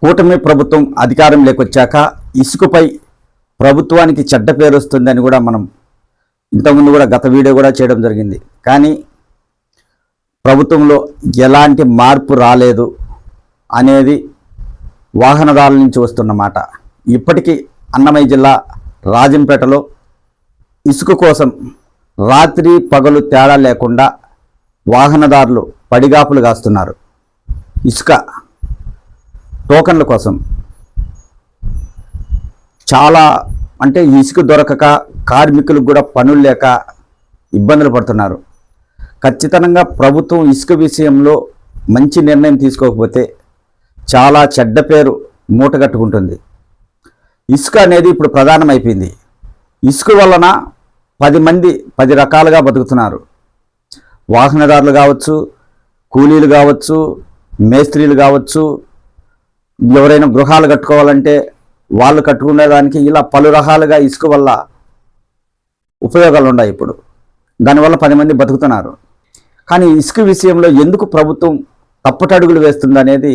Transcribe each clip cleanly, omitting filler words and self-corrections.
కూటమి ప్రభుత్వం అధికారంలోకి వచ్చాక ఇసుకపై ప్రభుత్వానికి చెడ్డ పేరు వస్తుందని కూడా మనం ఇంతకుముందు కూడా గత వీడియో కూడా చేయడం జరిగింది. కానీ ప్రభుత్వంలో ఎలాంటి మార్పు రాలేదు అనేది వాహనదారుల నుంచి వస్తున్న మాట. ఇప్పటికీ అన్నమయ్య జిల్లా రాజంపేటలో ఇసుక కోసం రాత్రి పగలు తేడా లేకుండా వాహనదారులు పడిగాపులు కాస్తున్నారు. ఇసుక టోకన్ల కోసం చాలా అంటే ఇసుక దొరకక కార్మికులకు కూడా పనులు లేక ఇబ్బందులు పడుతున్నారు. ఖచ్చితంగా ప్రభుత్వం ఇసుక విషయంలో మంచి నిర్ణయం తీసుకోకపోతే చాలా చెడ్డ పేరు మూటగట్టుకుంటుంది. ఇసుక అనేది ఇప్పుడు ప్రధానమైపోయింది. ఇసుక వలన 10 మంది 10 రకాలుగా బతుకుతున్నారు. వాహనదారులు కావచ్చు, కూలీలు కావచ్చు, మేస్త్రీలు కావచ్చు, ఎవరైనా గృహాలు కట్టుకోవాలంటే వాళ్ళు కట్టుకునేదానికి ఇలా పలు రకాలుగా ఇసుక వల్ల ఉపయోగాలు ఉన్నాయి. ఇప్పుడు దానివల్ల 10 మంది బతుకుతున్నారు. కానీ ఇసుక విషయంలో ఎందుకు ప్రభుత్వం తప్పటడుగులు వేస్తుంది అనేది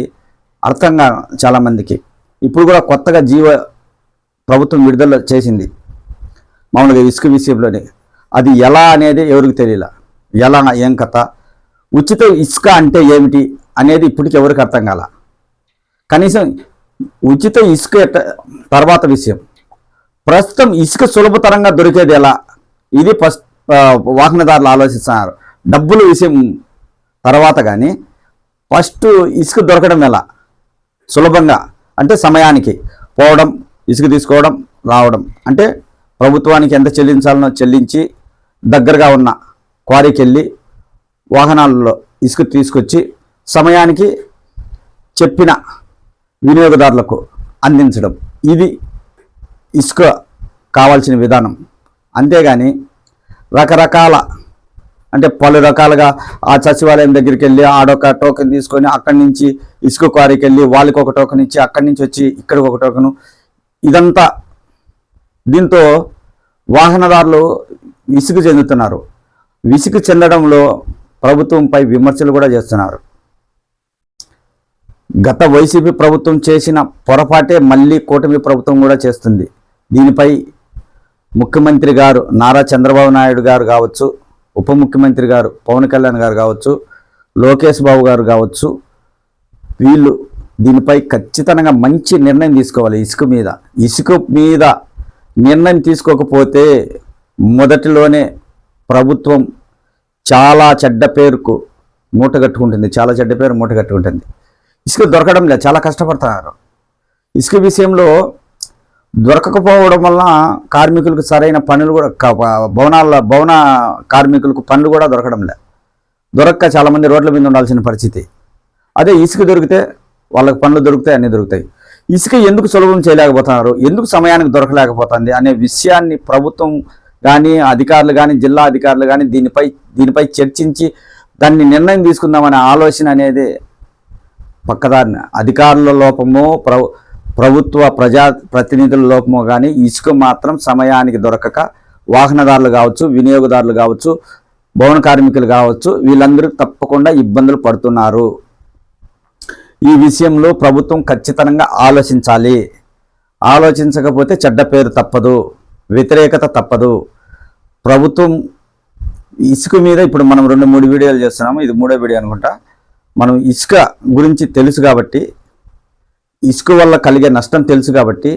అర్థంగా చాలామందికి. ఇప్పుడు కూడా కొత్తగా ప్రభుత్వం విడుదల చేసింది మామూలుగా ఇసుక విషయంలోనే. అది ఎలా అనేది ఎవరికి తెలియలా. ఎలా ఏం కథ, ఉచిత ఇసుక అంటే ఏమిటి అనేది ఇప్పటికి ఎవరికి అర్థం కాల. కనీసం ఉచిత ఇసుక తర్వాత విషయం, ప్రస్తుతం ఇసుక సులభతరంగా దొరికేది ఎలా, ఇది ఫస్ట్ వాహనదారులు ఆలోచిస్తున్నారు. డబ్బుల విషయం తర్వాత కానీ ఫస్ట్ ఇసుక దొరకడం ఎలా సులభంగా అంటే సమయానికి పోవడం, ఇసుక తీసుకోవడం, రావడం. అంటే ప్రభుత్వానికి ఎంత చెల్లించాలనో చెల్లించి దగ్గరగా ఉన్న క్వారీకి వెళ్ళి వాహనాలలో ఇసుక తీసుకొచ్చి సమయానికి చెప్పిన వినియోగదారులకు అందించడం, ఇది ఇసుక కావాల్సిన విధానం. అంతేగాని రకరకాల అంటే పలు రకాలుగా ఆ సచివాలయం దగ్గరికి వెళ్ళి ఆడొక టోకెన్ తీసుకొని అక్కడి నుంచి ఇసుక క్వారీకి వెళ్ళి వాళ్ళకి ఒక టోకెన్ ఇచ్చి అక్కడి నుంచి వచ్చి ఇక్కడికి ఒక టోకెను, ఇదంతా దీంతో వాహనదారులు విసుగు చెందుతున్నారు. విసుగు చెందడంలో ప్రభుత్వంపై విమర్శలు కూడా చేస్తున్నారు. గత వైసీపీ ప్రభుత్వం చేసిన పొరపాటే మళ్ళీ కూటమి ప్రభుత్వం కూడా చేస్తుంది. దీనిపై ముఖ్యమంత్రి గారు నారా చంద్రబాబు నాయుడు గారు కావచ్చు, ఉప ముఖ్యమంత్రి గారు పవన్ కళ్యాణ్ గారు కావచ్చు, లోకేష్ బాబు గారు కావచ్చు, వీళ్ళు దీనిపై ఖచ్చితంగా మంచి నిర్ణయం తీసుకోవాలి. ఇసుక మీద నిర్ణయం తీసుకోకపోతే మొదటిలోనే ప్రభుత్వం చాలా చెడ్డ పేరుకు మూటగట్టుకుంటుంది. చాలా చెడ్డ పేరు మూటగట్టుకుంటుంది. ఇసుక దొరకడం లేదు, చాలా కష్టపడుతున్నారు. ఇసుక విషయంలో దొరకకపోవడం వల్ల కార్మికులకు సరైన పనులు కూడా భవన కార్మికులకు పనులు కూడా దొరకడం లేదు. దొరక్క చాలామంది రోడ్ల మీద ఉండాల్సిన పరిస్థితి. అదే ఇసుక దొరికితే వాళ్ళకి పనులు దొరుకుతాయి, అన్నీ దొరుకుతాయి. ఇసుక ఎందుకు సులభం చేయలేకపోతున్నారు, ఎందుకు సమయానికి దొరకలేకపోతుంది అనే విషయాన్ని ప్రభుత్వం కానీ అధికారులు కానీ జిల్లా అధికారులు కానీ దీనిపై చర్చించి దాన్ని నిర్ణయం తీసుకుందామనే ఆలోచన అనేది పక్కదారిన. అధికారుల లోపమో ప్రభుత్వ ప్రతినిధుల లోపమో కానీ ఇసుక మాత్రం సమయానికి దొరకక వాహనదారులు కావచ్చు, వినియోగదారులు కావచ్చు, భవన కార్మికులు కావచ్చు, వీళ్ళందరూ తప్పకుండా ఇబ్బందులు పడుతున్నారు. ఈ విషయంలో ప్రభుత్వం ఖచ్చితంగా ఆలోచించాలి. ఆలోచించకపోతే చెడ్డ పేరు తప్పదు, వ్యతిరేకత తప్పదు. ప్రభుత్వం ఇసుక మీద ఇప్పుడు మనం 2-3 వీడియోలు చేస్తున్నాము, ఇది 3వ వీడియో అనుకుంటా. మనం ఇసుక గురించి తెలుసు కాబట్టి, ఇసుక వల్ల కలిగే నష్టం తెలుసు కాబట్టి,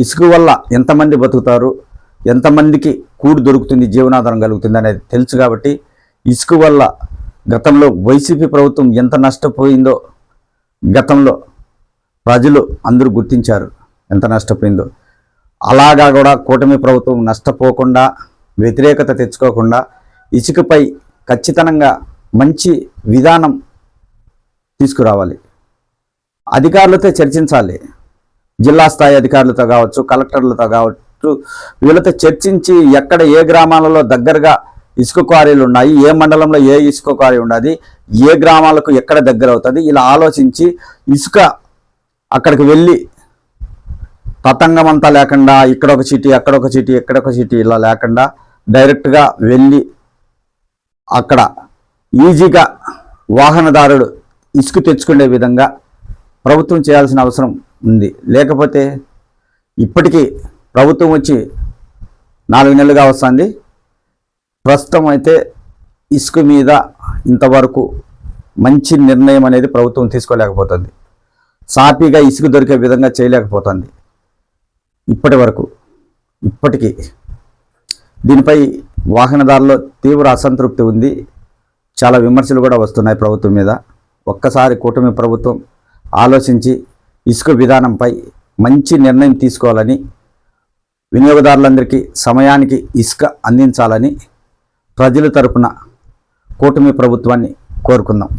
ఇసుక వల్ల ఎంతమంది బతుకుతారు, ఎంతమందికి కూడు దొరుకుతుంది, జీవనాధారం కలుగుతుంది అనేది తెలుసు కాబట్టి, ఇసుక వల్ల గతంలో వైసీపీ ప్రభుత్వం ఎంత నష్టపోయిందో గతంలో ప్రజలు అందరూ గుర్తించారు, ఎంత నష్టపోయిందో. అలాగా కూడా కూటమి ప్రభుత్వం నష్టపోకుండా, వ్యతిరేకత తెచ్చుకోకుండా ఇసుకపై ఖచ్చితంగా మంచి విధానం తీసుకురావాలి. అధికారులతో చర్చించాలి. జిల్లా స్థాయి అధికారులతో కావచ్చు, కలెక్టర్లతో కావచ్చు, వీళ్ళతో చర్చించి ఎక్కడ ఏ గ్రామాలలో దగ్గరగా ఇసుక క్వారీలు ఉన్నాయి, ఏ మండలంలో ఏ ఇసుక క్వారీ ఉన్నది, ఏ గ్రామాలకు ఎక్కడ దగ్గర అవుతుంది, ఇలా ఆలోచించి ఇసుక అక్కడికి వెళ్ళి తతంగం అంతా లేకుండా ఇక్కడొక చీటీ అక్కడొక చీటీ ఎక్కడొక చీటీ ఇలా లేకుండా డైరెక్ట్గా వెళ్ళి అక్కడ ఈజీగా వాహనదారుడు ఇసుక తెచ్చుకునే విధంగా ప్రభుత్వం చేయాల్సిన అవసరం ఉంది. లేకపోతే ఇప్పటికీ ప్రభుత్వం వచ్చి 4 నెలలుగా వస్తుంది. ప్రస్తుతం అయితే ఇసుక మీద ఇంతవరకు మంచి నిర్ణయం అనేది ప్రభుత్వం తీసుకోలేకపోతుంది. సాఫీగా ఇసుక దొరికే విధంగా చేయలేకపోతుంది ఇప్పటికీ. దీనిపై వాహనదారుల్లో తీవ్ర అసంతృప్తి ఉంది. చాలా విమర్శలు కూడా వస్తున్నాయి ప్రభుత్వం మీద. ఒక్కసారి కూటమి ప్రభుత్వం ఆలోచించి ఇసుక విధానంపై మంచి నిర్ణయం తీసుకోవాలని, వినియోగదారులందరికీ సమయానికి ఇసుక అందించాలని ప్రజల తరపున కూటమి ప్రభుత్వాన్ని కోరుకుందాం.